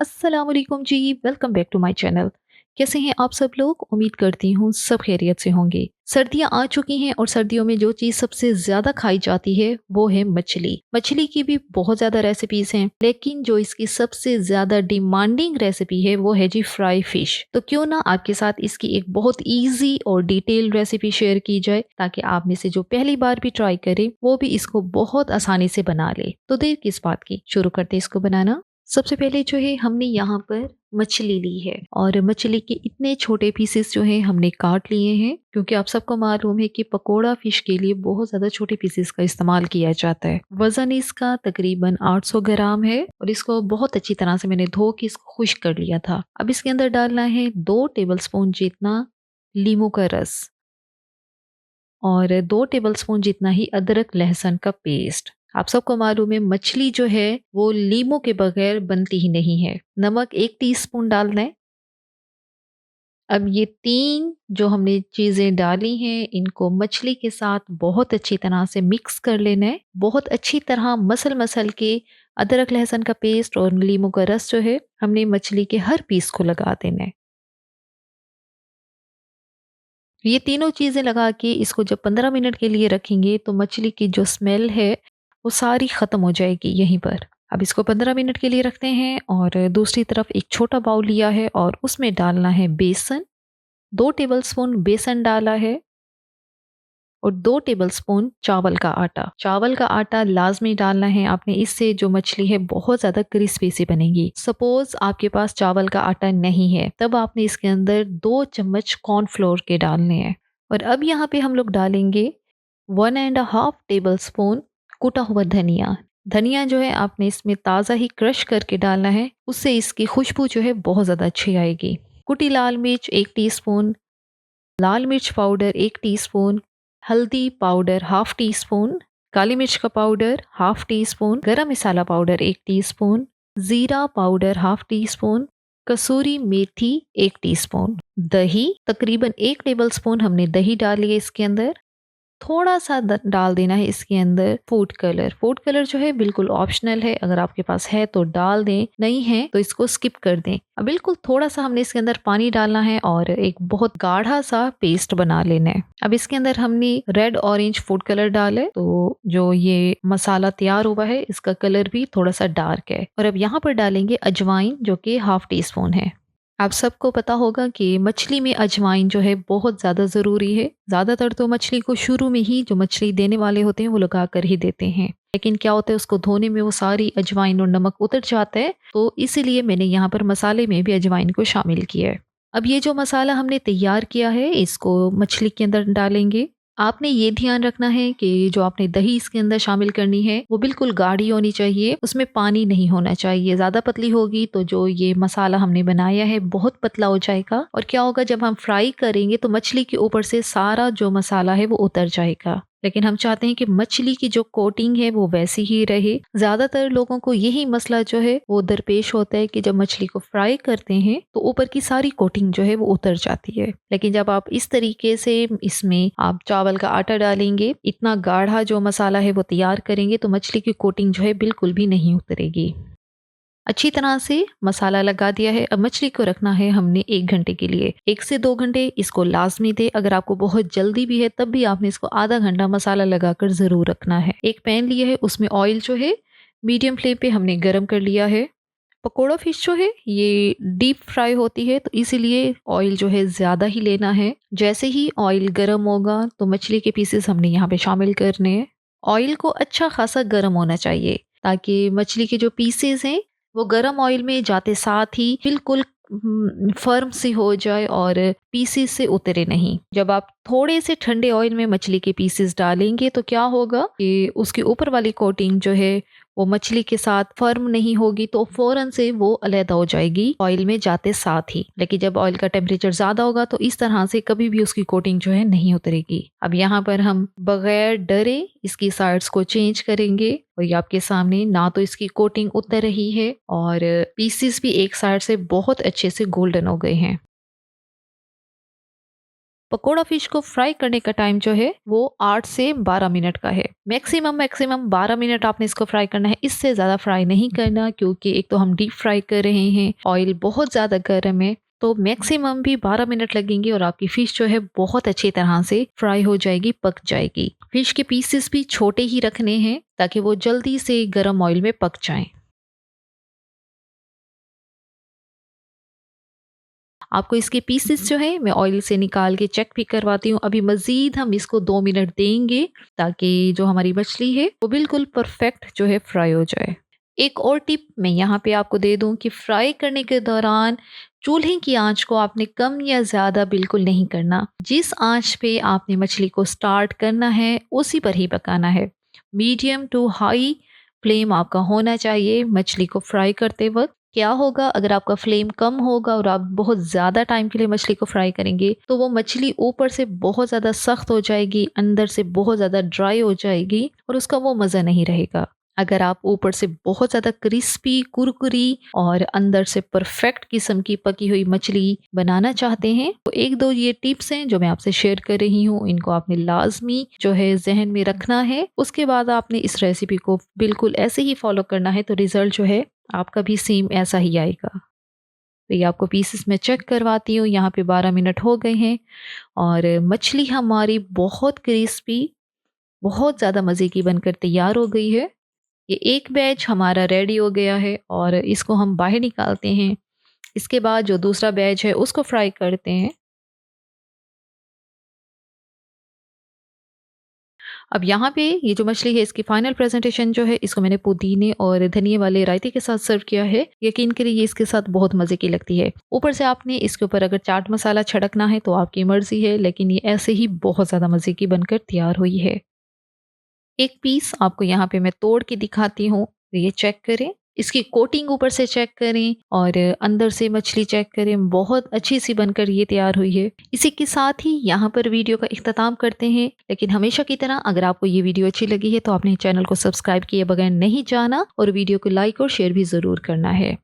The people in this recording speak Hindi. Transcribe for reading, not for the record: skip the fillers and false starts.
अस्सलाम वालेकुम जी। Welcome back to my channel. कैसे हैं आप सब लोग? उम्मीद करती हूँ सब खैरियत से होंगे। सर्दियाँ आ चुकी हैं और सर्दियों में जो चीज़ सबसे ज़्यादा खाई जाती है वो है मछली। मछली की भी बहुत ज़्यादा रेसिपीज़ हैं, लेकिन जो इसकी सबसे ज़्यादा डिमांडिंग रेसिपी है वो है जी फ्राई फिश। तो क्यों ना आपके साथ इसकी एक बहुत ईज़ी और डिटेल्ड रेसिपी शेयर की जाए, ताकि आप में से जो पहली बार भी ट्राई करे वो भी इसको बहुत आसानी से बना ले। तो देर किस बात की, शुरू करते इसको बनाना। सबसे पहले जो है हमने यहाँ पर मछली ली है और मछली के इतने छोटे पीसेस जो हैं हमने काट लिए हैं, क्योंकि आप सबको मालूम है कि पकोड़ा फिश के लिए बहुत ज़्यादा छोटे पीसेस का इस्तेमाल किया जाता है। वज़न इसका तकरीबन 800 ग्राम है और इसको बहुत अच्छी तरह से मैंने धो के इसको खुश्क कर लिया था। अब इसके अंदर डालना है 2 टेबलस्पून जितना लीमू का रस और 2 टेबलस्पून जितना ही अदरक लहसुन का पेस्ट। आप सबको मालूम है मछली जो है वो लीमू के बगैर बनती ही नहीं है। नमक 1 टीस्पून डालना है। अब ये 3 जो हमने चीज़ें डाली हैं इनको मछली के साथ बहुत अच्छी तरह से मिक्स कर लेना है। बहुत अच्छी तरह मसल-मसल के अदरक लहसुन का पेस्ट और लीमू का रस जो है हमने मछली के हर पीस को लगा देना है। ये तीनों चीज़ें लगा के इसको जब 15 मिनट के लिए रखेंगे तो मछली की जो स्मेल है वो सारी ख़त्म हो जाएगी यहीं पर। अब इसको 15 मिनट के लिए रखते हैं और दूसरी तरफ एक छोटा बाउल लिया है और उसमें डालना है बेसन। 2 टेबलस्पून बेसन डाला है और 2 टेबलस्पून चावल का आटा। चावल का आटा लाज़मी डालना है आपने, इससे जो मछली है बहुत ज़्यादा क्रिस्पी सी बनेगी। सपोज़ आपके पास चावल का आटा नहीं है, तब आपने इसके अंदर 2 चम्मच कॉर्नफ्लोर के डालने हैं। और अब यहाँ पे हम लोग डालेंगे 1 एंड हाफ टेबलस्पून कुटा हुआ धनिया। धनिया जो है आपने इसमें ताज़ा ही क्रश करके डालना है, उससे इसकी खुशबू जो है बहुत ज़्यादा अच्छी आएगी। कुटी लाल मिर्च 1 टीस्पून, लाल मिर्च पाउडर 1 टीस्पून, हल्दी पाउडर हाफ टी स्पून, काली मिर्च का पाउडर हाफ टी स्पून, गरम मसाला पाउडर 1 टीस्पून, जीरा पाउडर हाफ टी स्पून, कसूरी मेथी 1 टीस्पून, दही तकरीबन 1 टेबलस्पून हमने दही डाली है इसके अंदर। थोड़ा सा डाल देना है इसके अंदर फूड कलर। फूड कलर जो है बिल्कुल ऑप्शनल है, अगर आपके पास है तो डाल दें, नहीं है तो इसको स्किप कर दें। अब बिल्कुल थोड़ा सा हमने इसके अंदर पानी डालना है और एक बहुत गाढ़ा सा पेस्ट बना लेना है। अब इसके अंदर हमने रेड ऑरेंज फूड कलर डाले तो जो ये मसाला तैयार हुआ है इसका कलर भी थोड़ा सा डार्क है। और अब यहाँ पर डालेंगे अजवाइन जो कि हाफ टी स्पून है। आप सबको पता होगा कि मछली में अजवाइन जो है बहुत ज़्यादा ज़रूरी है। ज़्यादातर तो मछली को शुरू में ही जो मछली देने वाले होते हैं वो लगा कर ही देते हैं, लेकिन क्या होता है उसको धोने में वो सारी अजवाइन और नमक उतर जाता है, तो इसीलिए मैंने यहाँ पर मसाले में भी अजवाइन को शामिल किया है। अब ये जो मसाला हमने तैयार किया है इसको मछली के अंदर डालेंगे। आपने ये ध्यान रखना है कि जो आपने दही इसके अंदर शामिल करनी है वो बिल्कुल गाढ़ी होनी चाहिए, उसमें पानी नहीं होना चाहिए। ज़्यादा पतली होगी तो जो ये मसाला हमने बनाया है बहुत पतला हो जाएगा और क्या होगा जब हम फ्राई करेंगे तो मछली के ऊपर से सारा जो मसाला है वो उतर जाएगा। लेकिन हम चाहते हैं कि मछली की जो कोटिंग है वो वैसी ही रहे। ज़्यादातर लोगों को यही मसला जो है वो दरपेश होता है कि जब मछली को फ्राई करते हैं तो ऊपर की सारी कोटिंग जो है वो उतर जाती है। लेकिन जब आप इस तरीके से इसमें आप चावल का आटा डालेंगे, इतना गाढ़ा जो मसाला है वो तैयार करेंगे तो मछली की कोटिंग जो है बिल्कुल भी नहीं उतरेगी। अच्छी तरह से मसाला लगा दिया है। अब मछली को रखना है हमने 1 घंटे के लिए। 1 से 2 घंटे इसको लाजमी दे। अगर आपको बहुत जल्दी भी है तब भी आपने इसको आधा घंटा मसाला लगाकर ज़रूर रखना है। एक पैन लिया है, उसमें ऑयल जो है मीडियम फ्लेम पे हमने गरम कर लिया है। पकोड़ा फिश जो है ये डीप फ्राई होती है, तो इसीलिए ऑयल जो है ज़्यादा ही लेना है। जैसे ही ऑयल गरम होगा तो मछली के पीसेस हमने यहाँ पे शामिल करने हैं। ऑयल को अच्छा खासा गरम होना चाहिए ताकि मछली के जो पीसेस हैं वो गरम ऑयल में जाते साथ ही बिल्कुल फर्म सी हो जाए और पीसेस से उतरे नहीं। जब आप थोड़े से ठंडे ऑयल में मछली के पीसेस डालेंगे तो क्या होगा कि उसके ऊपर वाली कोटिंग जो है वो मछली के साथ फर्म नहीं होगी, तो फौरन से वो अलग हो जाएगी ऑयल में जाते साथ ही। लेकिन जब ऑयल का टेम्परेचर ज़्यादा होगा तो इस तरह से कभी भी उसकी कोटिंग जो है नहीं उतरेगी। अब यहाँ पर हम बगैर डरे इसकी साइड्स को चेंज करेंगे और ये आपके सामने ना तो इसकी कोटिंग उतर रही है और पीसेस भी एक साइड से बहुत अच्छे से गोल्डन हो गए हैं। पकोड़ा फिश को फ्राई करने का टाइम जो है वो 8 से 12 मिनट का है। मैक्सिमम 12 मिनट आपने इसको फ्राई करना है, इससे ज़्यादा फ्राई नहीं करना, क्योंकि एक तो हम डीप फ्राई कर रहे हैं, ऑयल बहुत ज़्यादा गर्म है, तो मैक्सिमम भी 12 मिनट लगेंगे और आपकी फिश जो है बहुत अच्छी तरह से फ्राई हो जाएगी, पक जाएगी। फिश के पीसेस भी छोटे ही रखने हैं ताकि वो जल्दी से गर्म ऑयल में पक जाएं। आपको इसके पीसेस जो है मैं ऑयल से निकाल के चेक भी करवाती हूँ। अभी मज़ीद हम इसको 2 मिनट देंगे ताकि जो हमारी मछली है वो बिल्कुल परफेक्ट जो है फ्राई हो जाए। एक और टिप मैं यहाँ पे आपको दे दूँ कि फ्राई करने के दौरान चूल्हे की आंच को आपने कम या ज़्यादा बिल्कुल नहीं करना। जिस आंच पे आपने मछली को स्टार्ट करना है उसी पर ही पकाना है। मीडियम टू हाई फ्लेम आपका होना चाहिए मछली को फ्राई करते वक्त। क्या होगा अगर आपका फ्लेम कम होगा और आप बहुत ज़्यादा टाइम के लिए मछली को फ्राई करेंगे तो वो मछली ऊपर से बहुत ज़्यादा सख्त हो जाएगी, अंदर से बहुत ज़्यादा ड्राई हो जाएगी और उसका वो मज़ा नहीं रहेगा। अगर आप ऊपर से बहुत ज़्यादा क्रिस्पी, कुरकुरी और अंदर से परफेक्ट किस्म की पकी हुई मछली बनाना चाहते हैं तो एक दो ये टिप्स हैं जो मैं आपसे शेयर कर रही हूँ, इनको आपने लाजमी जो है जहन में रखना है। उसके बाद आपने इस रेसिपी को बिल्कुल ऐसे ही फॉलो करना है तो रिजल्ट जो है आपका भी सेम ऐसा ही आएगा। तो ये आपको पीसेस में चेक करवाती हूँ, यहाँ पे 12 मिनट हो गए हैं और मछली हमारी बहुत क्रिस्पी, बहुत ज़्यादा मज़े की बनकर तैयार हो गई है। ये एक बैच हमारा रेडी हो गया है और इसको हम बाहर निकालते हैं। इसके बाद जो दूसरा बैच है उसको फ्राई करते हैं। अब यहाँ पे ये जो मछली है इसकी फाइनल प्रेजेंटेशन जो है इसको मैंने पुदीने और धनिए वाले रायते के साथ सर्व किया है। यकीन करिए ये इसके साथ बहुत मज़े की लगती है। ऊपर से आपने इसके ऊपर अगर चाट मसाला छिड़कना है तो आपकी मर्ज़ी है, लेकिन ये ऐसे ही बहुत ज़्यादा मज़े की बनकर तैयार हुई है। एक पीस आपको यहाँ पे मैं तोड़ के दिखाती हूँ, तो ये चेक करें। इसकी कोटिंग ऊपर से चेक करें और अंदर से मछली चेक करें, बहुत अच्छी सी बनकर ये तैयार हुई है। इसी के साथ ही यहाँ पर वीडियो का इख्तिताम करते हैं, लेकिन हमेशा की तरह अगर आपको ये वीडियो अच्छी लगी है तो आपने चैनल को सब्सक्राइब किए बगैर नहीं जाना और वीडियो को लाइक और शेयर भी ज़रूर करना है।